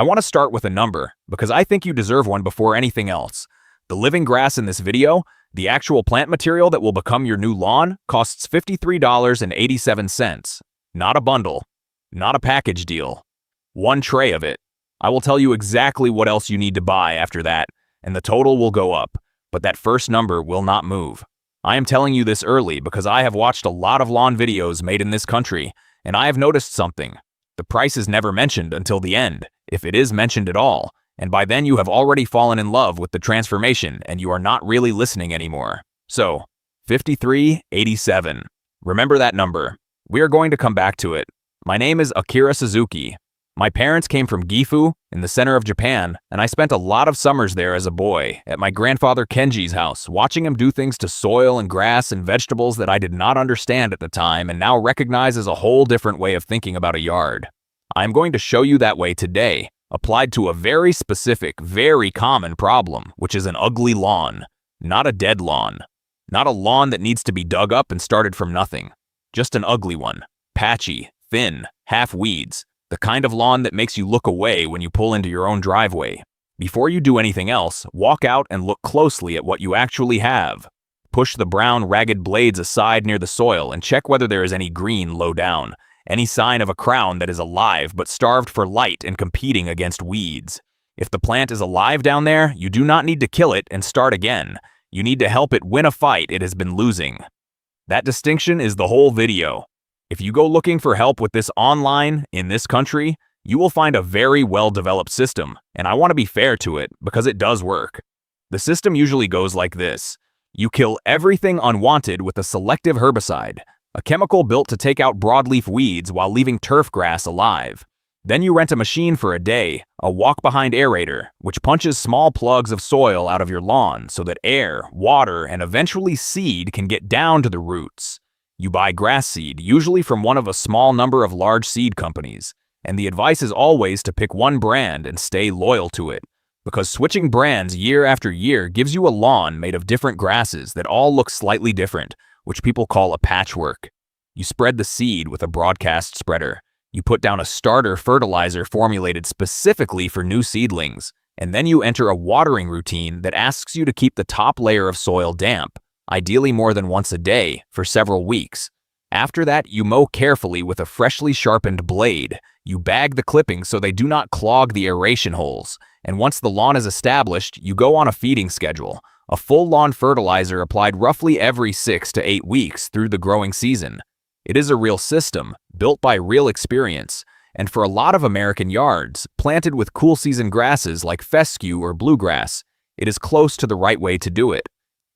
I want to start with a number, because I think you deserve one before anything else. The living grass in this video, the actual plant material that will become your new lawn, costs $53.87. Not a bundle. Not a package deal. One tray of it. I will tell you exactly what else you need to buy after that, and the total will go up, but that first number will not move. I am telling you this early because I have watched a lot of lawn videos made in this country, and I have noticed something. The price is never mentioned until the end, if it is mentioned at all, and by then you have already fallen in love with the transformation and you are not really listening anymore. So, $53.87. Remember that number. We are going to come back to it. My name is Akira Suzuki. My parents came from Gifu, in the center of Japan, and I spent a lot of summers there as a boy, at my grandfather Kenji's house, watching him do things to soil and grass and vegetables that I did not understand at the time and now recognize as a whole different way of thinking about a yard. I am going to show you that way today, applied to a very specific, very common problem, which is an ugly lawn. Not a dead lawn. Not a lawn that needs to be dug up and started from nothing. Just an ugly one. Patchy, thin, half weeds. The kind of lawn that makes you look away when you pull into your own driveway. Before you do anything else, walk out and look closely at what you actually have. Push the brown, ragged blades aside near the soil and check whether there is any green low down, any sign of a crown that is alive but starved for light and competing against weeds. If the plant is alive down there, you do not need to kill it and start again. You need to help it win a fight it has been losing. That distinction is the whole video. If you go looking for help with this online, in this country, you will find a very well-developed system, and I want to be fair to it because it does work. The system usually goes like this. You kill everything unwanted with a selective herbicide, a chemical built to take out broadleaf weeds while leaving turf grass alive. Then you rent a machine for a day, a walk-behind aerator, which punches small plugs of soil out of your lawn so that air, water, and eventually seed can get down to the roots. You buy grass seed, usually from one of a small number of large seed companies, and the advice is always to pick one brand and stay loyal to it, because switching brands year after year gives you a lawn made of different grasses that all look slightly different, which people call a patchwork. You spread the seed with a broadcast spreader. You put down a starter fertilizer formulated specifically for new seedlings, and then you enter a watering routine that asks you to keep the top layer of soil damp, ideally more than once a day, for several weeks. After that, you mow carefully with a freshly sharpened blade. You bag the clippings so they do not clog the aeration holes, and once the lawn is established, you go on a feeding schedule, a full lawn fertilizer applied roughly every 6 to 8 weeks through the growing season. It is a real system, built by real experience, and for a lot of American yards, planted with cool season grasses like fescue or bluegrass, it is close to the right way to do it.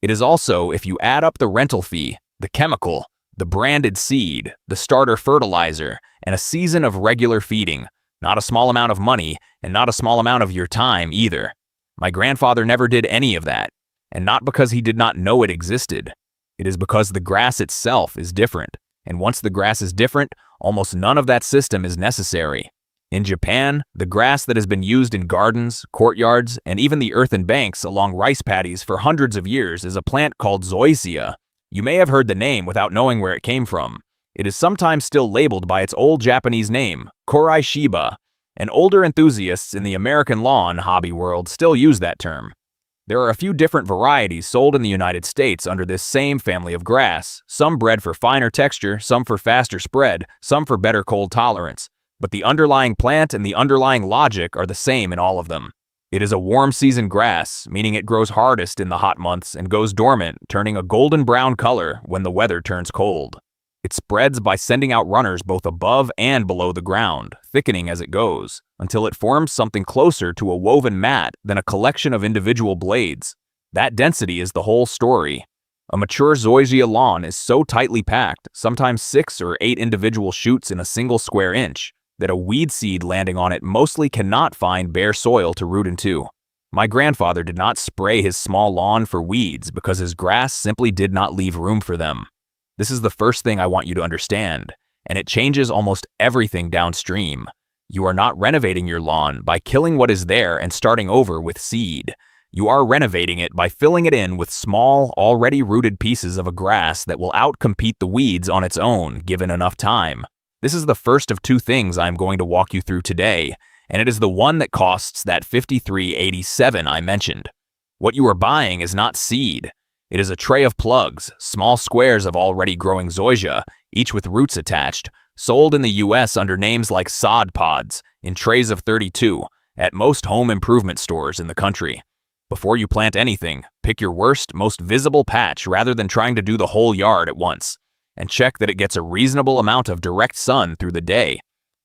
It is also, if you add up the rental fee, the chemical, the branded seed, the starter fertilizer, and a season of regular feeding, not a small amount of money, and not a small amount of your time either. My grandfather never did any of that, and not because he did not know it existed. It is because the grass itself is different, and once the grass is different, almost none of that system is necessary. In Japan, the grass that has been used in gardens, courtyards, and even the earthen banks along rice paddies for hundreds of years is a plant called zoysia. You may have heard the name without knowing where it came from. It is sometimes still labeled by its old Japanese name, korai shiba, and older enthusiasts in the American lawn hobby world still use that term. There are a few different varieties sold in the United States under this same family of grass, some bred for finer texture, some for faster spread, some for better cold tolerance. But the underlying plant and the underlying logic are the same in all of them. It is a warm season grass, meaning it grows hardest in the hot months and goes dormant, turning a golden brown color when the weather turns cold. It spreads by sending out runners both above and below the ground, thickening as it goes, until it forms something closer to a woven mat than a collection of individual blades. That density is the whole story. A mature zoysia lawn is so tightly packed, sometimes 6 or 8 individual shoots in a single square inch, that a weed seed landing on it mostly cannot find bare soil to root into. My grandfather did not spray his small lawn for weeds because his grass simply did not leave room for them. This is the first thing I want you to understand, and it changes almost everything downstream. You are not renovating your lawn by killing what is there and starting over with seed. You are renovating it by filling it in with small, already rooted pieces of a grass that will outcompete the weeds on its own, given enough time. This is the first of 2 things I am going to walk you through today, and it is the one that costs that $53.87 I mentioned. What you are buying is not seed. It is a tray of plugs, small squares of already growing zoysia, each with roots attached, sold in the US under names like sod pods, in trays of 32, at most home improvement stores in the country. Before you plant anything, pick your worst, most visible patch rather than trying to do the whole yard at once, and check that it gets a reasonable amount of direct sun through the day,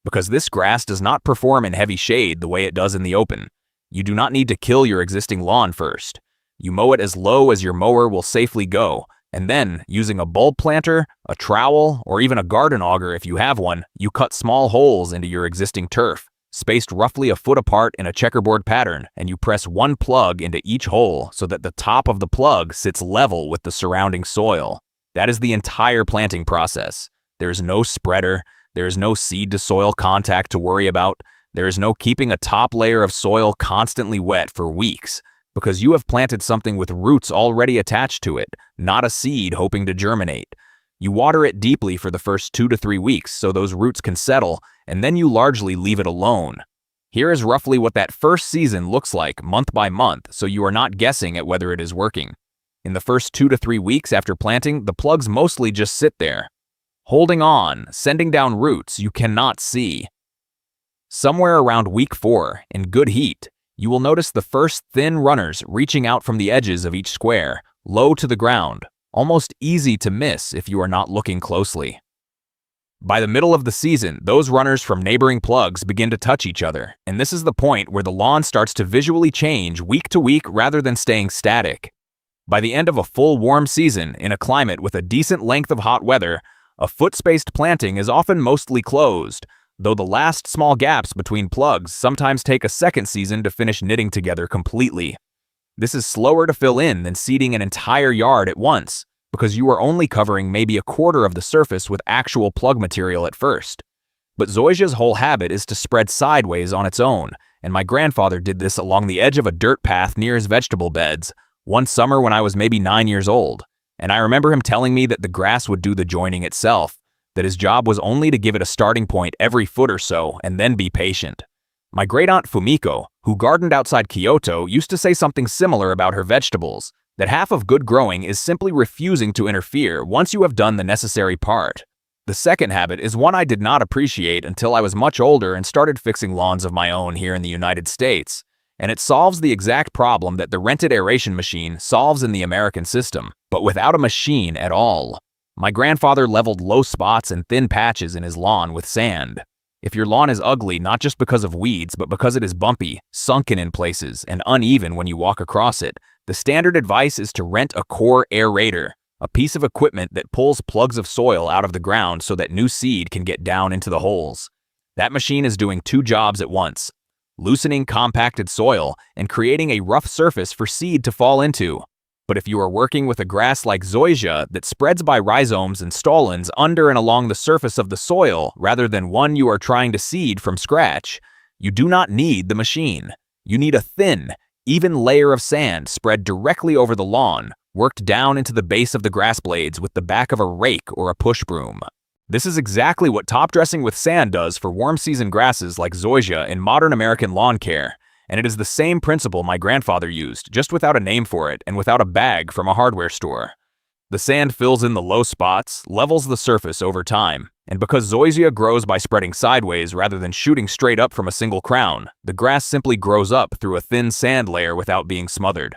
because this grass does not perform in heavy shade the way it does in the open. You do not need to kill your existing lawn first. You mow it as low as your mower will safely go, and then, using a bulb planter, a trowel, or even a garden auger if you have one, you cut small holes into your existing turf, spaced roughly a foot apart in a checkerboard pattern, and you press one plug into each hole so that the top of the plug sits level with the surrounding soil. That is the entire planting process. There is no spreader, there is no seed-to-soil contact to worry about, there is no keeping a top layer of soil constantly wet for weeks, because you have planted something with roots already attached to it, not a seed hoping to germinate. You water it deeply for the first 2 to 3 weeks so those roots can settle, and then you largely leave it alone. Here is roughly what that first season looks like month by month, so you are not guessing at whether it is working. In the first 2 to 3 weeks after planting, the plugs mostly just sit there, holding on, sending down roots you cannot see. Somewhere around week 4, in good heat, you will notice the first thin runners reaching out from the edges of each square, low to the ground, almost easy to miss if you are not looking closely. By the middle of the season, those runners from neighboring plugs begin to touch each other, and this is the point where the lawn starts to visually change week to week rather than staying static. By the end of a full warm season, in a climate with a decent length of hot weather, a foot-spaced planting is often mostly closed, though the last small gaps between plugs sometimes take a second season to finish knitting together completely. This is slower to fill in than seeding an entire yard at once, because you are only covering maybe a quarter of the surface with actual plug material at first. But zoysia's whole habit is to spread sideways on its own, and my grandfather did this along the edge of a dirt path near his vegetable beds, one summer when I was maybe 9 years old, and I remember him telling me that the grass would do the joining itself, that his job was only to give it a starting point every foot or so and then be patient. My great-aunt Fumiko, who gardened outside Kyoto, used to say something similar about her vegetables, that half of good growing is simply refusing to interfere once you have done the necessary part. The second habit is one I did not appreciate until I was much older and started fixing lawns of my own here in the United States, and it solves the exact problem that the rented aeration machine solves in the American system, but without a machine at all. My grandfather leveled low spots and thin patches in his lawn with sand. If your lawn is ugly not just because of weeds, but because it is bumpy, sunken in places, and uneven when you walk across it, the standard advice is to rent a core aerator, a piece of equipment that pulls plugs of soil out of the ground so that new seed can get down into the holes. That machine is doing 2 jobs at once, loosening compacted soil and creating a rough surface for seed to fall into. But if you are working with a grass like zoysia that spreads by rhizomes and stolons under and along the surface of the soil rather than one you are trying to seed from scratch, you do not need the machine. You need a thin, even layer of sand spread directly over the lawn, worked down into the base of the grass blades with the back of a rake or a push broom. This is exactly what top dressing with sand does for warm season grasses like zoysia in modern American lawn care. And it is the same principle my grandfather used, just without a name for it and without a bag from a hardware store. The sand fills in the low spots, levels the surface over time, and because zoysia grows by spreading sideways rather than shooting straight up from a single crown, the grass simply grows up through a thin sand layer without being smothered.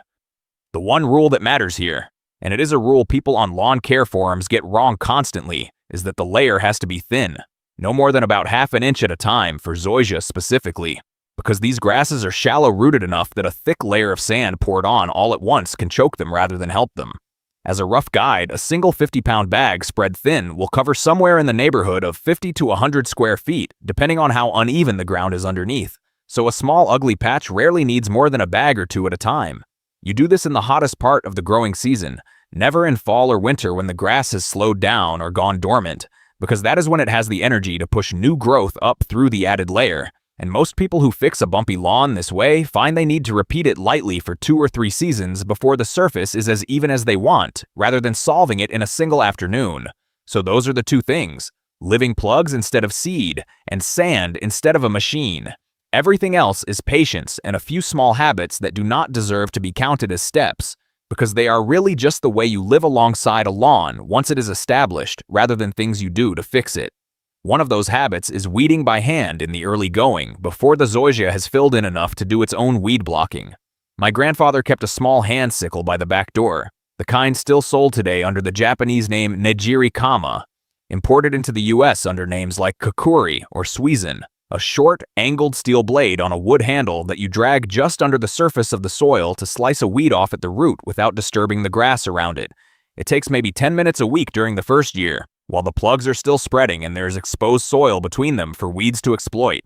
The one rule that matters here, and it is a rule people on lawn care forums get wrong constantly, is that the layer has to be thin, no more than about half an inch at a time for zoysia specifically, because these grasses are shallow-rooted enough that a thick layer of sand poured on all at once can choke them rather than help them. As a rough guide, a single 50-pound bag spread thin will cover somewhere in the neighborhood of 50 to 100 square feet, depending on how uneven the ground is underneath, so a small ugly patch rarely needs more than a bag or 2 at a time. You do this in the hottest part of the growing season, never in fall or winter when the grass has slowed down or gone dormant, because that is when it has the energy to push new growth up through the added layer. And most people who fix a bumpy lawn this way find they need to repeat it lightly for 2 or 3 seasons before the surface is as even as they want, rather than solving it in a single afternoon. So those are the 2 things: living plugs instead of seed, and sand instead of a machine. Everything else is patience and a few small habits that do not deserve to be counted as steps, because they are really just the way you live alongside a lawn once it is established rather than things you do to fix it. One of those habits is weeding by hand in the early going, before the zoysia has filled in enough to do its own weed blocking. My grandfather kept a small hand sickle by the back door, the kind still sold today under the Japanese name Nejiri-kama, imported into the US under names like kakuri or suizan, a short, angled steel blade on a wood handle that you drag just under the surface of the soil to slice a weed off at the root without disturbing the grass around it. It takes maybe 10 minutes a week during the first year, while the plugs are still spreading and there's exposed soil between them for weeds to exploit.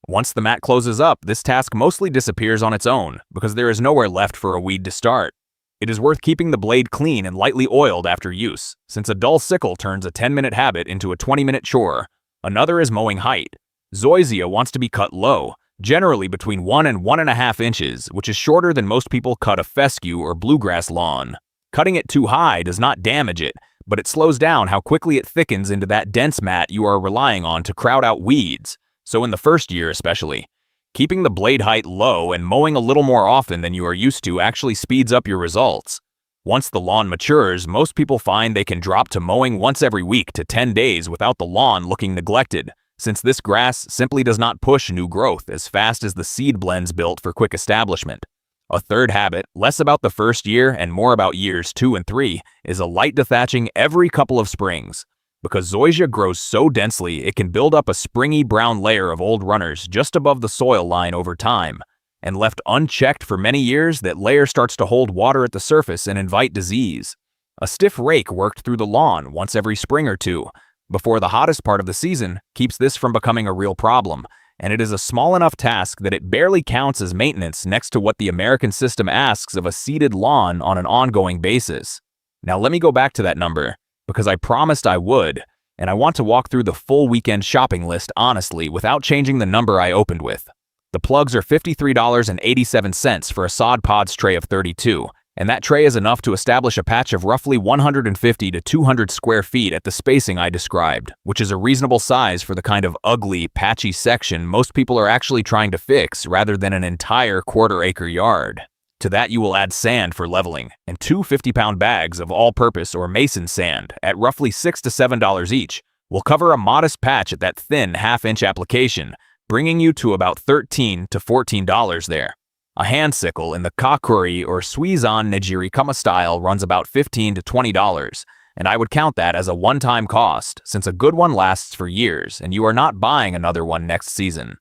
Once the mat closes up, this task mostly disappears on its own because there is nowhere left for a weed to start. It is worth keeping the blade clean and lightly oiled after use, since a dull sickle turns a 10-minute habit into a 20-minute chore. Another is mowing height. Zoysia wants to be cut low, generally between 1 and 1.5 inches, which is shorter than most people cut a fescue or bluegrass lawn. Cutting it too high does not damage it, but it slows down how quickly it thickens into that dense mat you are relying on to crowd out weeds, so in the first year especially. Keeping the blade height low and mowing a little more often than you are used to actually speeds up your results. Once the lawn matures, most people find they can drop to mowing once every week to 10 days without the lawn looking neglected, since this grass simply does not push new growth as fast as the seed blends built for quick establishment. A third habit, less about the first year and more about years 2 and 3, is a light dethatching every couple of springs. Because zoysia grows so densely, it can build up a springy brown layer of old runners just above the soil line over time. And left unchecked for many years, that layer starts to hold water at the surface and invite disease. A stiff rake worked through the lawn once every spring or two, before the hottest part of the season, keeps this from becoming a real problem. And it is a small enough task that it barely counts as maintenance next to what the American system asks of a seeded lawn on an ongoing basis. Now let me go back to that number, because I promised I would, and I want to walk through the full weekend shopping list honestly without changing the number I opened with. The plugs are $53.87 for a sod pods tray of 32, and that tray is enough to establish a patch of roughly 150 to 200 square feet at the spacing I described, which is a reasonable size for the kind of ugly, patchy section most people are actually trying to fix rather than an entire quarter-acre yard. To that you will add sand for leveling, and 2 50-pound bags of all-purpose or mason sand at roughly $6 to $7 each will cover a modest patch at that thin half-inch application, bringing you to about $13 to $14 there. A hand sickle in the kakuri or suizan Nejiri-kama style runs about $15 to $20, and I would count that as a one-time cost since a good one lasts for years and you are not buying another one next season.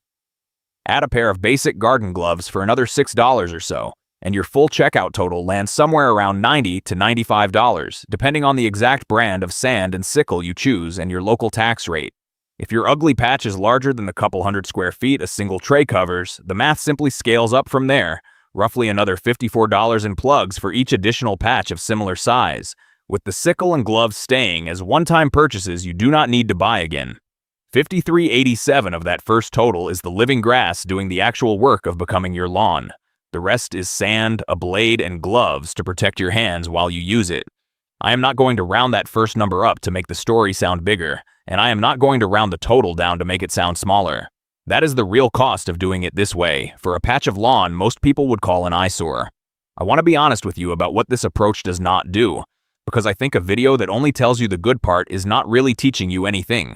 Add a pair of basic garden gloves for another $6 or so, and your full checkout total lands somewhere around $90 to $95, depending on the exact brand of sand and sickle you choose and your local tax rate. If your ugly patch is larger than the couple hundred square feet a single tray covers, the math simply scales up from there, roughly another $54 in plugs for each additional patch of similar size, with the sickle and gloves staying as one-time purchases you do not need to buy again. $53.87 of that first total is the living grass doing the actual work of becoming your lawn. The rest is sand, a blade, and gloves to protect your hands while you use it. I am not going to round that first number up to make the story sound bigger, and I am not going to round the total down to make it sound smaller. That is the real cost of doing it this way, for a patch of lawn most people would call an eyesore. I want to be honest with you about what this approach does not do, because I think a video that only tells you the good part is not really teaching you anything.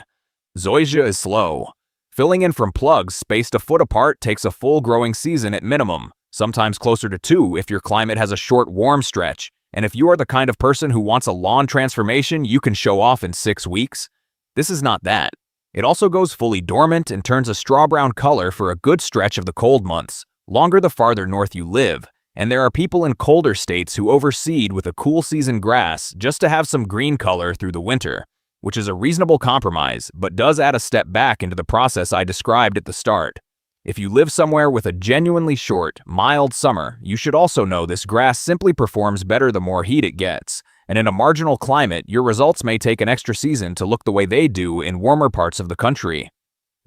Zoysia is slow. Filling in from plugs spaced a foot apart takes a full growing season at minimum, sometimes closer to 2 if your climate has a short warm stretch, and if you are the kind of person who wants a lawn transformation you can show off in 6 weeks, this is not that. It also goes fully dormant and turns a straw-brown color for a good stretch of the cold months, longer the farther north you live, and there are people in colder states who overseed with a cool season grass just to have some green color through the winter, which is a reasonable compromise but does add a step back into the process I described at the start. If you live somewhere with a genuinely short, mild summer, you should also know this grass simply performs better the more heat it gets, and in a marginal climate, your results may take an extra season to look the way they do in warmer parts of the country.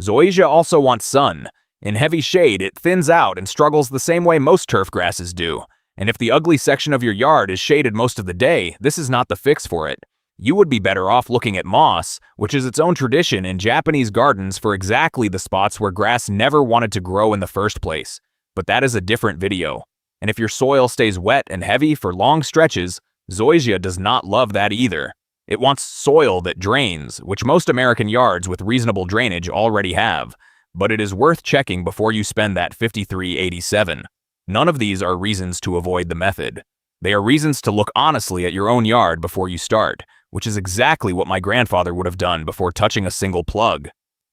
Zoysia also wants sun. In heavy shade, it thins out and struggles the same way most turf grasses do, and if the ugly section of your yard is shaded most of the day, this is not the fix for it. You would be better off looking at moss, which is its own tradition in Japanese gardens for exactly the spots where grass never wanted to grow in the first place. But that is a different video. And if your soil stays wet and heavy for long stretches, zoysia does not love that either. It wants soil that drains, which most American yards with reasonable drainage already have. But it is worth checking before you spend that $53.87. None of these are reasons to avoid the method. They are reasons to look honestly at your own yard before you start, which is exactly what my grandfather would have done before touching a single plug.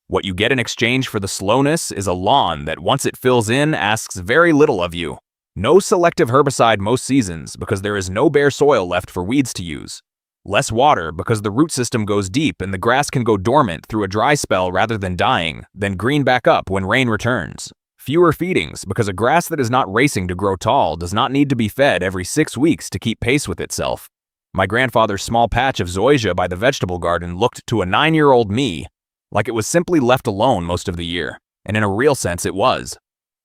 What you get in exchange for the slowness is a lawn that once it fills in asks very little of you. No selective herbicide most seasons because there is no bare soil left for weeds to use. Less water because the root system goes deep and the grass can go dormant through a dry spell rather than dying, then green back up when rain returns. Fewer feedings because a grass that is not racing to grow tall does not need to be fed every 6 weeks to keep pace with itself. My grandfather's small patch of zoysia by the vegetable garden looked to a 9-year-old me like it was simply left alone most of the year, and in a real sense it was.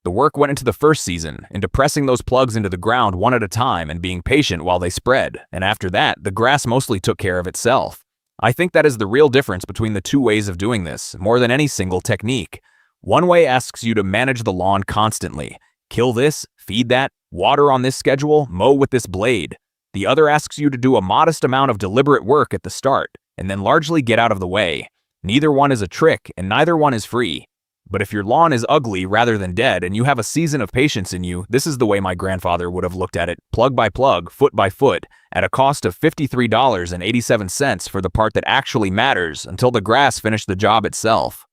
The work went into the first season, into pressing those plugs into the ground one at a time and being patient while they spread, and after that, the grass mostly took care of itself. I think that is the real difference between the two ways of doing this, more than any single technique. One way asks you to manage the lawn constantly. Kill this, feed that, water on this schedule, mow with this blade. The other asks you to do a modest amount of deliberate work at the start, and then largely get out of the way. Neither one is a trick, and neither one is free. But if your lawn is ugly rather than dead and you have a season of patience in you, this is the way my grandfather would have looked at it, plug by plug, foot by foot, at a cost of $53.87 for the part that actually matters until the grass finished the job itself.